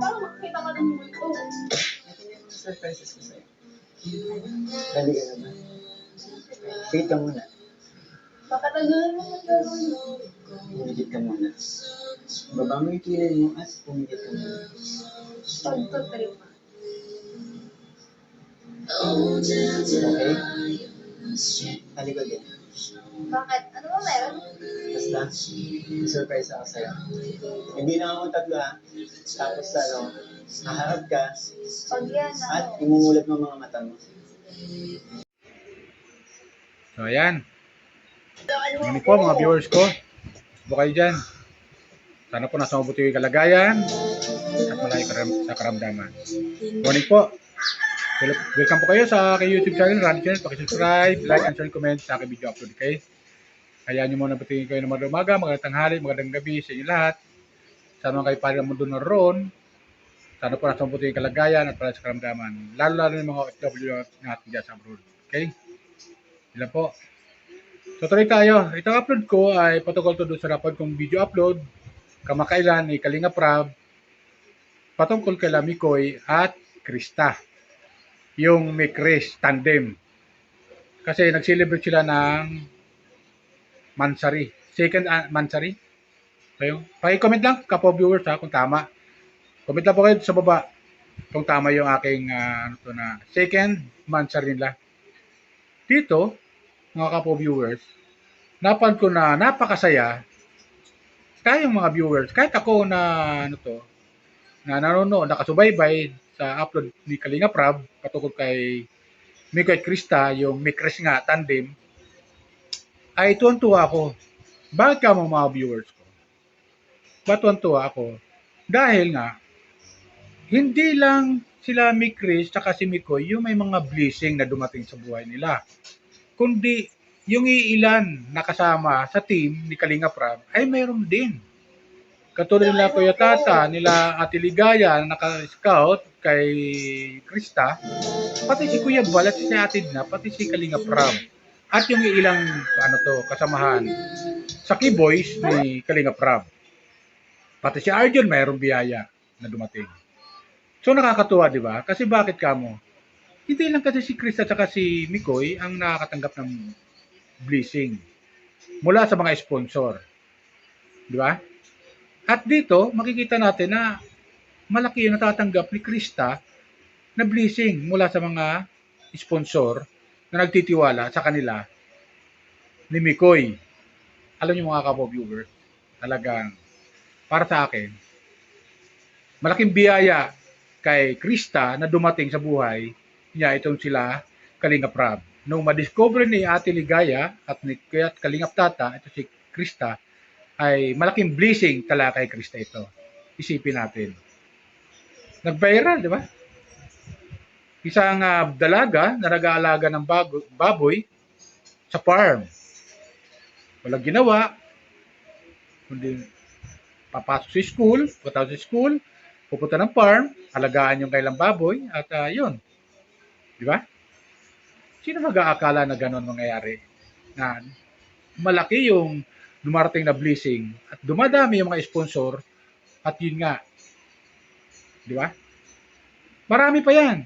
Paano makikita ka ng multo? Ito yung mga surprises ko sa'yo. Ready ka na ba? Wait ka muna. Baka tagalan mo magkaroon. Pumikit ka muna. Baba mo yung kilay mo at pumikit ka muna. Pagtutrip. Okay? Talikod din. Bakit? Ano ba meron? Basta, may surprise ako sa'yo. Hindi na ako tatlo ha. Tapos haharap ka Pag yan, at imumulat mo mga mata mo. So, ayan. Ano po mga viewers ko. Buko kayo dyan. Sana po nasa mabuti yung kalagayan at malayo sa karamdaman. Morning po. Welcome po kayo sa aking YouTube channel, Randy Channel. Pakisubscribe, like, and share, comment sa aking video upload. Okay? Hayaan nyo muna batingin kayo ng magandang umaga, magandang tanghali, magandang gabi sa inyo lahat. Sana kayo pa rin ang mundo naroon. Sana po nasa mabuti yung kalagayan at malayo sa karamdaman. Lalo yung mga OFW natin dyan sa abroad. Okay? Ilan po. So tuloy tayo. Itong upload ko ay patungkol to doon sa napad kong video upload kamakailan ni Kalinga Prab patungkol kay Mikoy at Krista. Yung may Chris tandem. Kasi nag-celebrate sila ng Mansari. Second Mansari. So, paki-comment lang kapo viewers ha kung tama. Comment lang po kayo sa baba kung tama yung aking na second Mansari nila. Dito, mga kapo viewers, napad ko na napakasaya tayong mga viewers, kahit ako na na nanonood, nakasubaybay sa upload ni Kalinga Prab patungkol kay Mikoy at Krista, yung Mikres nga tandem, ay tuwan-tuwa ako. Bakit ka mga viewers ko? Ba't tuwan-tuwa ako? Dahil nga, hindi lang sila Mikres at si Mikoy yung may mga blessing na dumating sa buhay nila, kundi yung iilan na kasama sa team ni Kalinga Prab ay mayroon din. Katulad nila Kuya Tata, nila Ate Ligaya na naka-scout kay Krista, pati si Kuya Bal at si Ate Dina, pati si Kalinga Prab. At yung ilang kasamahan sa Key Boys ni Kalinga Prab. Pati si Arjun mayroong biyaya na dumating. So nakakatuwa, di ba? Kasi bakit kamo? Hindi lang kasi si Krista at si Mikoy ang nakakatanggap ng blessing mula sa mga sponsor. Di ba? At dito, makikita natin na malaki yung natatanggap ni Krista na blessing mula sa mga sponsor na nagtitiwala sa kanila ni Mikoy. Alam niyo mga kapo-viewers, talagang para sa akin, malaking biyaya kay Krista na dumating sa buhay niya itong sila Kalinga Prab. Nung madiscover ni Ate Ligaya at ni Kalinga Tata, ito si Krista, ay malaking blessing talaga kay Krista ito. Isipin natin. Nag-viral, di ba? Isang dalaga na nag-aalaga ng baboy sa farm. Walang ginawa, kundi papasok sa school, pagkatapos sa school, pupunta ng farm, alagaan yung kailang baboy, at yun. Di ba? Sino mag-aakala na gano'n mangyayari? Na malaki yung dumarating na blessing at dumadami yung mga sponsor at yun nga. Di ba? Marami pa yan.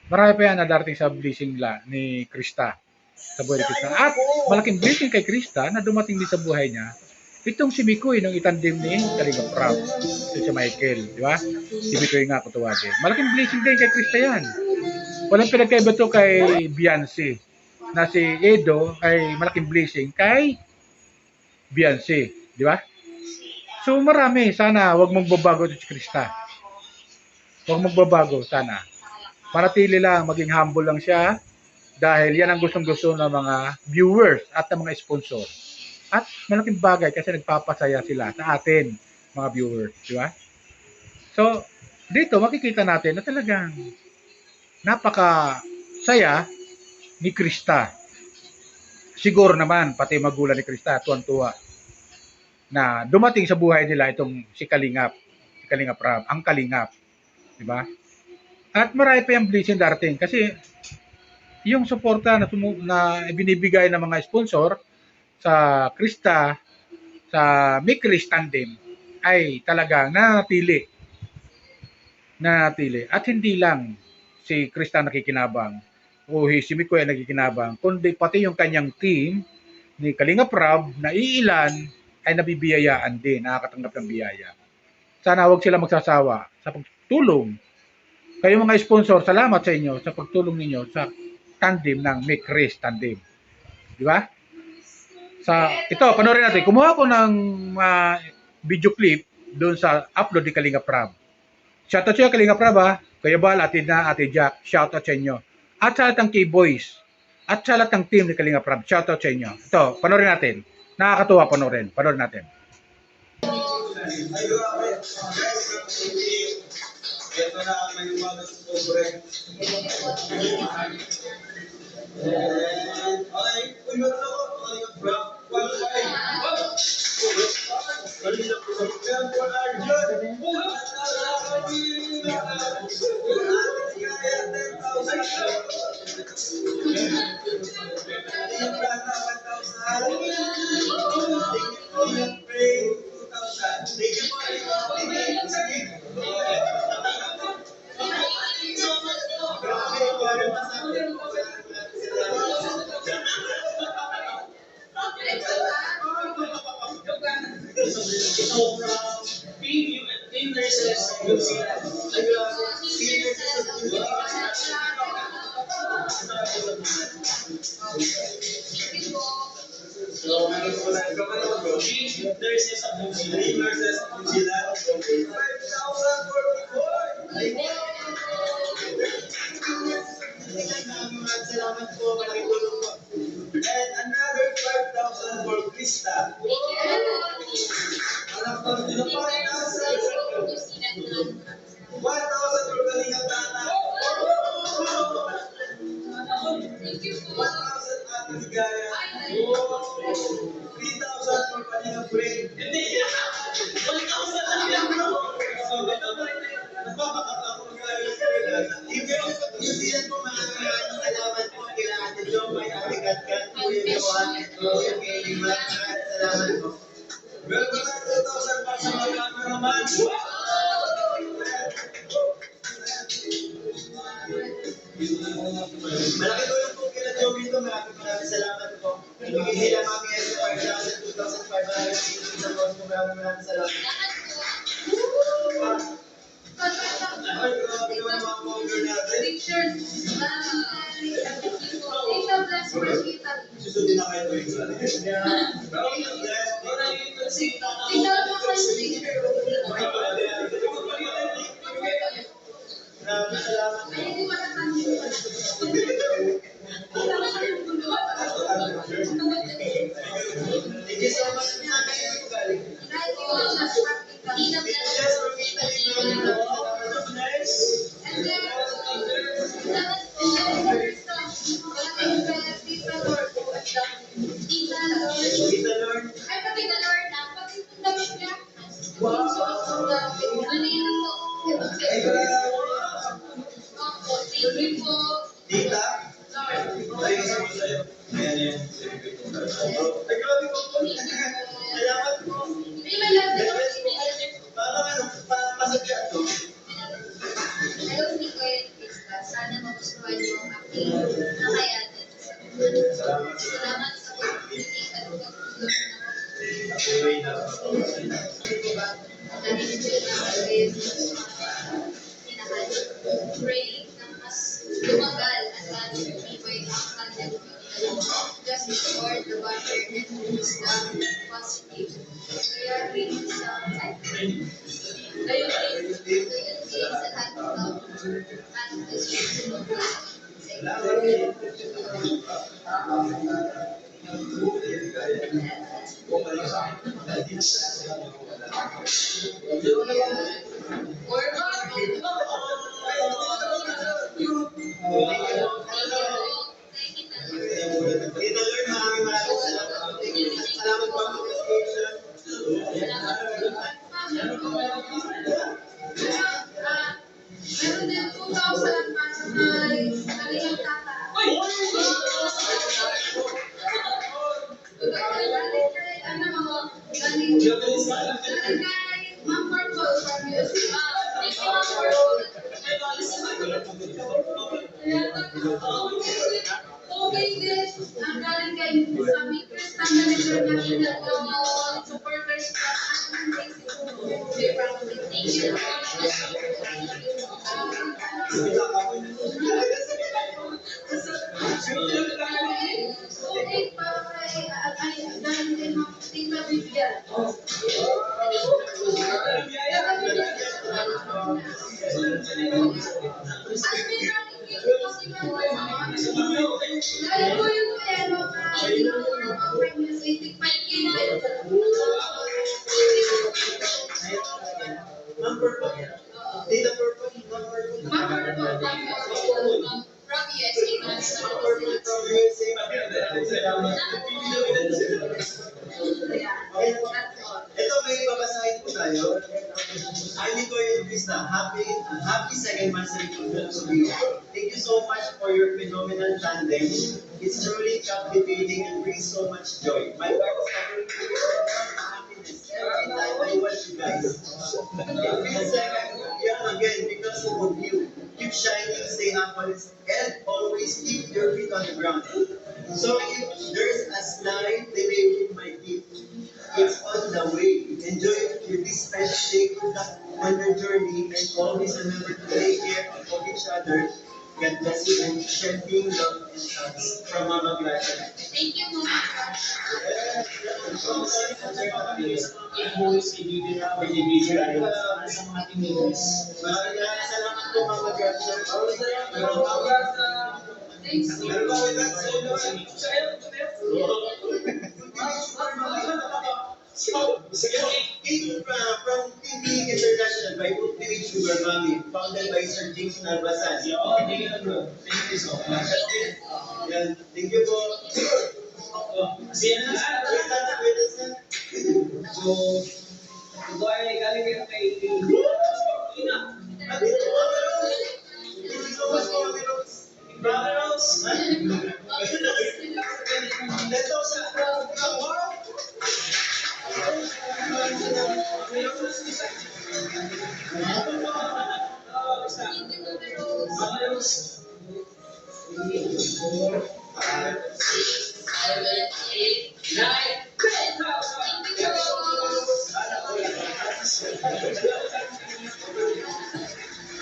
Marami pa yan na darating sa blessing nila ni Krista. Sa buhay ni Krista. At malaking blessing kay Krista na dumating din sa buhay niya. Itong si Mikoy nung itandem ni Kalinga Prab. Ito si Michael. Di ba? Si Mikoy nga ako tuwagin. Malaking blessing din kay Krista yan. Walang pinagkaiba to kay Beyonce. Na si Edo ay malaking blessing kay Beyonce, di ba? So marami, sana wag mong babago si Krista. Wag mong babago sana. Manatili lang, maging humble lang siya dahil yan ang gustong-gusto ng mga viewers at ng mga sponsor. At malaking bagay kasi nagpapasaya sila sa atin, mga viewers, di ba? So, dito makikita natin na talagang napaka-saya ni Krista. Siguro naman, pati magulang ni Krista, tuwan-tuwa na dumating sa buhay nila itong si Kalingap Prab, ang Kalingap. Diba? At marami pa yung blessing darating kasi yung suporta na binibigay ng mga sponsor sa Krista sa Mikris Tandem ay talagang nanatili. At hindi lang si Krista nakikinabang o si Mikoy ay nakikinabang, kundi pati yung kanyang team ni Kalinga Prab na iilan ay nabibiyayaan din, nakakatanggap ng biyaya. Sana huwag sila magsasawa sa pagtulong. Kayo mga sponsor, salamat sa inyo sa pagtulong ninyo sa tandem ng Mikris Tandem. Di ba? Ito, panoorin natin. Kumuha ko ng video clip doon sa upload ni Kalinga Prab. Shoutout sa Kalinga Prab, ha? Kuya Bal, Ate Na, Ate Jack, shoutout sa inyo. At sa lahat ng K-Boys, at sa lahat ng team ni Kalinga Prab, shoutout sa inyo. Ito, panoorin natin. Nakakatuwa panoorin. Panoorin natin. Ito na ang may umaga sa pobre. Okay, ulit ako. Salamat po, malaking tulong po. And another 5,000 for Krista. Anak po, 1,000 for Kalinga Tana. 1,000 Ate Ligaya. 3,000 for Kalinga Frey. Hindi, 1,000 lang yan, bro. New Zealand po, maraming salamat po kila Ate Jo, may Ate Katkat, Kuya Johan, Kuya Kelly, maraming salamat po. Welcome back to 2,000 pa sa mga cameraman. Malaki tulong po kila Jo Vito, maraming salamat po. Ibigay nila kami sa 5,000, 2,500, maraming salamat. Susundin na kayo ito yung Tita? Ayun sa mga sa'yo. Ayan yan. Ay, grabe po po. Salamat po. Parang ano, pasadya to. Hello, Nico and Krista. Sana magustuhan niyo ang aking nakayanan. Salamat. Salamat sa pagpili at pagtulong na Patuloy na. dahil ito na kayo minahal. Pray na mas tumagal at lalo tumibay ang kanyang just for the butter and wisdom positive. Kaya rin sa kayo rin sa lahat ng at the strength Dito Lord, maraming salamat. Salamat po ang appreciation. meron din 2,000 para sa Kalinga Tata. Galing Ma'am Purple from US. Thank you, Ma'am Purple. Okay, guys. Ang galing kay sa makers, ang manager namin ng supporters sa ating basic. Thank you. Okay, para kay galing kay Ma'am Tita Vivian. Dahil po yung ano, hindi ko na pregnancy, 85 kilos. Ma'am Purple. Tita Purple. Ma'am Purple. From USA, Ma'am Purple from USA. Salamat. Ito, may babasahin po tayo. Ay, ko yung Krista. Happy second monthsary to you. Thank you so much for your phenomenal tandem. It's truly captivating and brings so much joy. My heart is covering with happiness every time I watch you guys. It feels like I'm young again because of you. Keep shining, stay humble, and always keep your feet on the ground. So if there's a slight delay with my gift, it's on the way. Enjoy this special day. Good luck on your journey, and always remember to take care of each other. God bless you and share being love and hugs from Mama Glasha. Thank you, Mama Crush. Maraming salamat po, Mama Glasha. Thanks. From TV International by Ultimate Sugar Mommy, founded by Sir James Narbasan. Thank you so much. Yan. Thank you po. So, ito ay galing kayo kay Ina. Brother Rose. Thank you, Mama Rose. Brother Rose. 4, 5, 6, 7, 8, 9, 10,000. Thank you, Rose.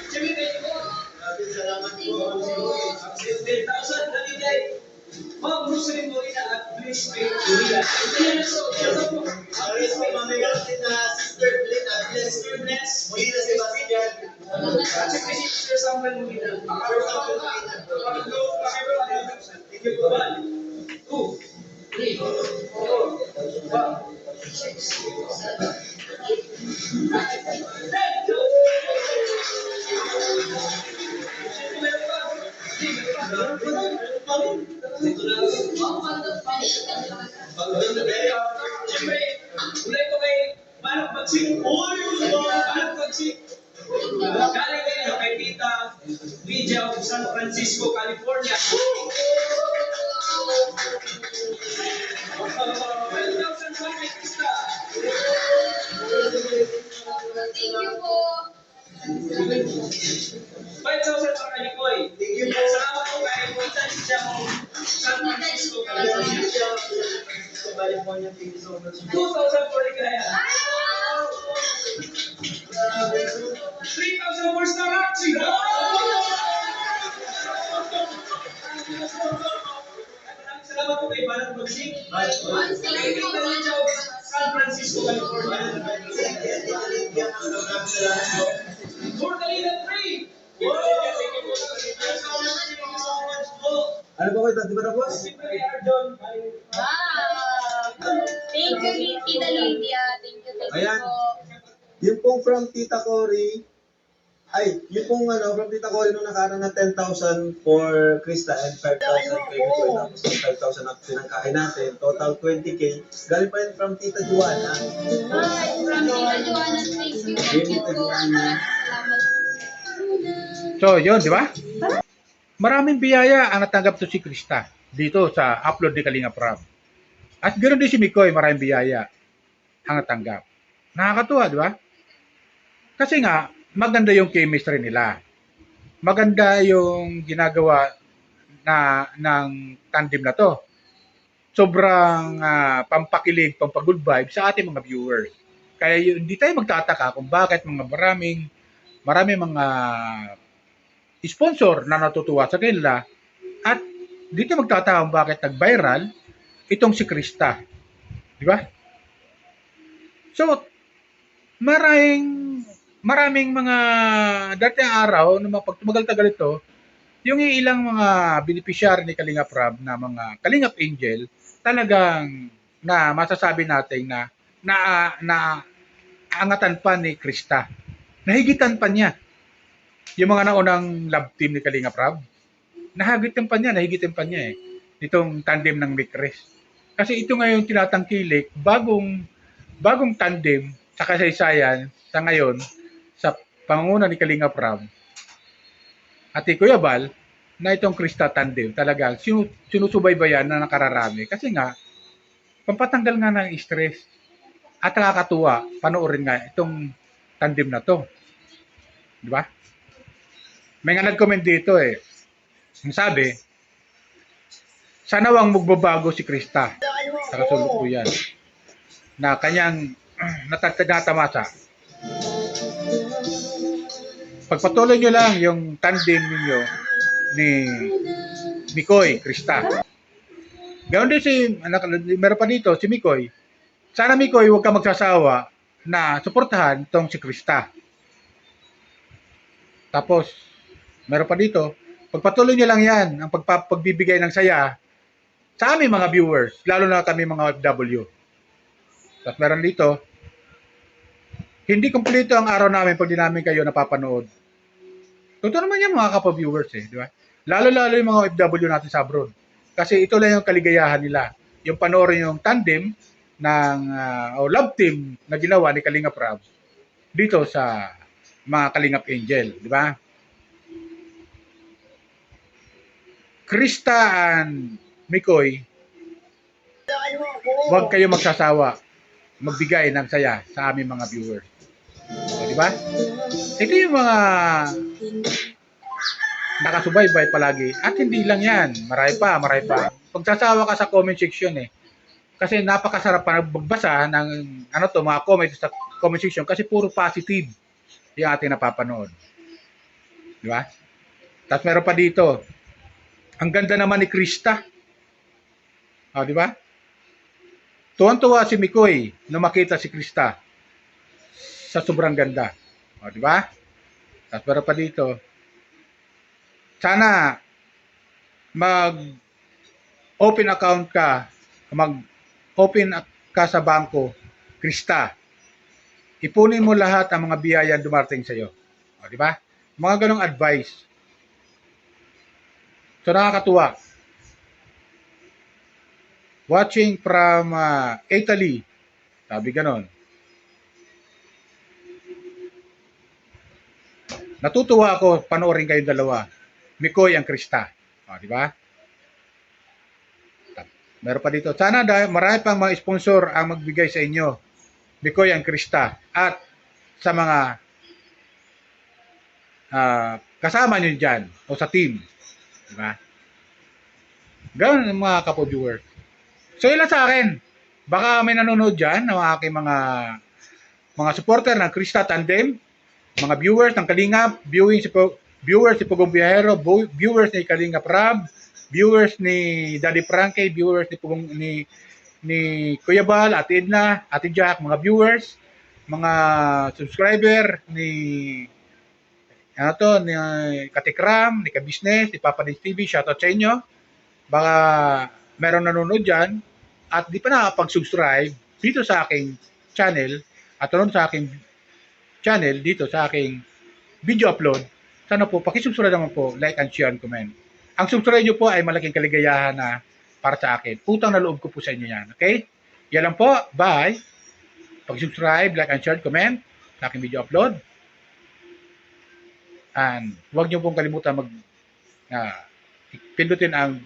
Jimmy, thank you po. Maraming salamat Thank you, po. Rose. 10,000 na bigay. Ma'am Rosalyn Molina at Grace Faith Urila. Ayan, so, ito po. Maraming po, mamigay na Sister Bless. Molina Sebastian. At si Sir Samuel Molina. Thank you po. 1, 2, 3, 4, 5, 6, 7, 8, 9, 10. Meron pa. Ito na. Siyempre, ulay ko kay Manong Pagsik. Manong Pagsik. Galing kayo kay Tita Lydia of San Francisco, California. 12,000 pa kay Krista. Thank you po. 5,000 pa kay Nicoy. Thank you po. Salamat po kay Tita Lydia of San Francisco, California. Sa California, thank you so much. 2,000 for Ligaya. 3,000 for Star Archie. Maraming salamat po kay Manong Pagsik. Kay Tita Lydia of San Francisco, California. For Kalina 3. Ano po kayo, di ba tapos? Siyempre kay Arjon. Wow. Thank you, Tita Lydia. Thank you Ayan. po. Yung pong from Tita Cory, yung pong from Tita Cory nung nakaraan na 10,000 for Krista and 5,000 kay Nicoy, tapos 5,000 na pinangkain natin, total 20K. Galing pa rin from Tita Juana. Hi, from Tita Joanna. Thank you. Thank you po. Salamat. So, yun, di ba? Maraming biyaya ang natanggap to si Krista dito sa upload ni Kalinga Prab. At ganoon din si Mikoy, maraming biyaya ang natanggap. Nakakatuwa, di ba? Kasi nga, maganda yung chemistry nila. Maganda yung ginagawa ng tandem na to. Sobrang pampakilig, pampagood vibe sa ating mga viewers. Kaya hindi tayo magtataka kung bakit maraming mga sponsor na natutuwa sa kanila at dito magtataka kung bakit nag-viral itong si Krista. Di ba? So, maraming mga dating araw na pag tumagal-tagal ito, yung ilang mga beneficiary ni Kalingap Rab na mga Kalingap Angel, talagang na masasabi natin na angatan pa ni Krista. Nahigitan pa niya yung mga naunang love team ni Kalingap Rab. Nahigitan pa niya eh. Itong tandem ng Mikres. Kasi ito ngayon tinatangkilik, bagong tandem sa kasaysayan sa ngayon sa pangunguna ni Kalingap Rab at Kuya Bal na itong Krista tandem talagang sinusubaybayan na nakararami kasi nga pampatanggal nga ng stress at nakakatuwa panoorin nga itong tandem na to. Di ba? May nga nag-comment dito eh. Ang sabi, sana wang magbabago si Krista. Sa kasalukuyan na kanyang natatamasa. Pagpatuloy nyo lang yung tandem ninyo ni Mikoy, Krista. Ganoon din meron pa dito, si Mikoy. Sana Mikoy, huwag ka magsasawa na suportahan tong si Krista. Tapos, meron pa dito, pagpatuloy nyo lang yan, ang pagbibigay ng saya sa aming mga viewers, lalo na kami mga OFW. Tapos meron dito, hindi kumpleto ang araw namin pag di namin kayo napapanood. Totoo naman yan mga kapa-viewers eh, di ba? Lalo-lalo yung mga OFW natin sa abroad. Kasi ito lang yung kaligayahan nila. Yung panoorin yung tandem ng love team na ginawa ni Kalingap Rab dito sa mga Kalingap Angel, di ba? Krista and Mikoy, huwag kayo magsasawa magbigay ng saya sa aming mga viewers. O, di ba? Ito yung mga nakasubaybay palagi. At hindi lang yan. Marami pa. Pagsasawa ka sa comment section eh. Kasi napakasarap pa magbasa ng mga comment sa comment section kasi puro positive yung ating napapanood. Di ba? Tapos meron pa dito. Ang ganda naman ni Krista. O, di ba? Tuwan-tuwa si Mikoy na makita si Krista sa sobrang ganda. O, di ba? Tapos meron pa dito. Sana mag-open account ka, mag-open ka sa bangko, Krista. Ipunin mo lahat ang mga biyaya dumating sa iyo. O, di ba? Mga ganong advice. So, nakakatuwa. Watching from Italy. Sabi ganon. Natutuwa ako panoorin kayong dalawa. Mikoy ang Krista. O, di ba? Meron pa dito. Sana marami pang mga sponsor ang magbigay sa inyo. Mikoy ang Krista. At sa mga kasama nyo dyan o sa team. Di ba? Ganoon ang mga kapo-viewers. So, ilan sa akin. Baka may nanonood dyan ng aking mga supporter ng Krista Tandem, mga viewers ng Kalingap, viewers ni Pugong Biyahero, viewers ni Kalingap Rab, viewers ni Daddy Frankie, viewers ni Kuya Bal, Ate Edna, Ate Jack, mga viewers, mga subscriber ni ni Katikram, ni Kabisnes, ni Papa Dins TV, shoutout sa inyo. Baka meron nanonood dyan at di pa nakapag-subscribe dito sa aking channel at doon sa aking channel dito sa aking video upload. Sana po, pakisubscribe naman po, like and share and comment. Ang subscribe nyo po ay malaking kaligayahan na para sa akin. Utang na loob ko po sa inyo yan. Okay? Yan lang po. Bye! Pakisubscribe, like and share and comment sa aking video upload. And huwag nyo pong kalimutan pindutin ang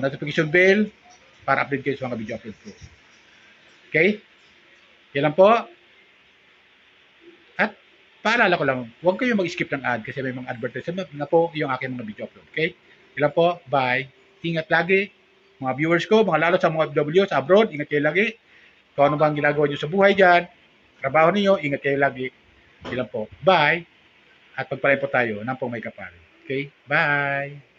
notification bell para update kayo sa mga video upload ko. Okay? Yan lang po. paalala ko lang, huwag kayong mag-skip ng ad kasi may mga advertisement na po yung aking mga video upload. Okay? Ilan po, bye. Ingat lagi. Mga viewers ko, mga lalo sa mga OFW sa abroad, ingat kayo lagi. Kung ano ba ang ginagawa nyo sa buhay dyan, trabaho niyo, ingat kayo lagi. Ilan po, bye. At pagpalay po tayo ng pong may kapal. Okay? Bye.